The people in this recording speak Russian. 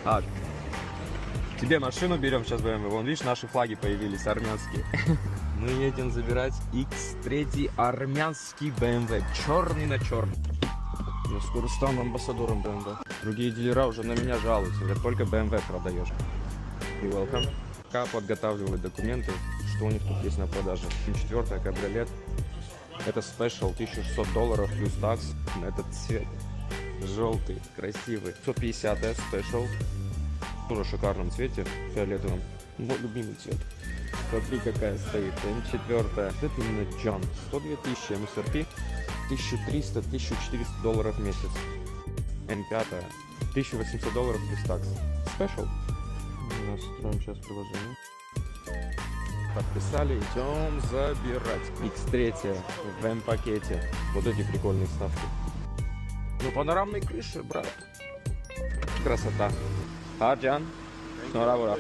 А, тебе машину берем сейчас BMW. Вон, видишь, наши флаги появились, армянские. Мы едем забирать X3 армянский BMW. Черный на черный. Я скоро стану амбассадором BMW. Другие дилера уже на меня жалуются. Говорят, только BMW продаешь. И welcome. Пока подготавливают документы, что у них тут есть на продаже. 4-я кабриолет. Это спешл, $1600 плюс такс. На этот цвет. Желтый, красивый. 150-я спешл. Тоже в шикарном цвете, фиолетовом. Мой любимый цвет. Смотри, какая стоит. М4. Это именно Джон. 102 тысячи МСРП. $1300-1400 в месяц. М5. $1800 плюс такс. Спешл. Настроим сейчас приложение. Подписали, идем забирать. X3 в М-пакете. Вот эти прикольные ставки. Ну, панорамной крыши, брат. Красота. Арджан. Снова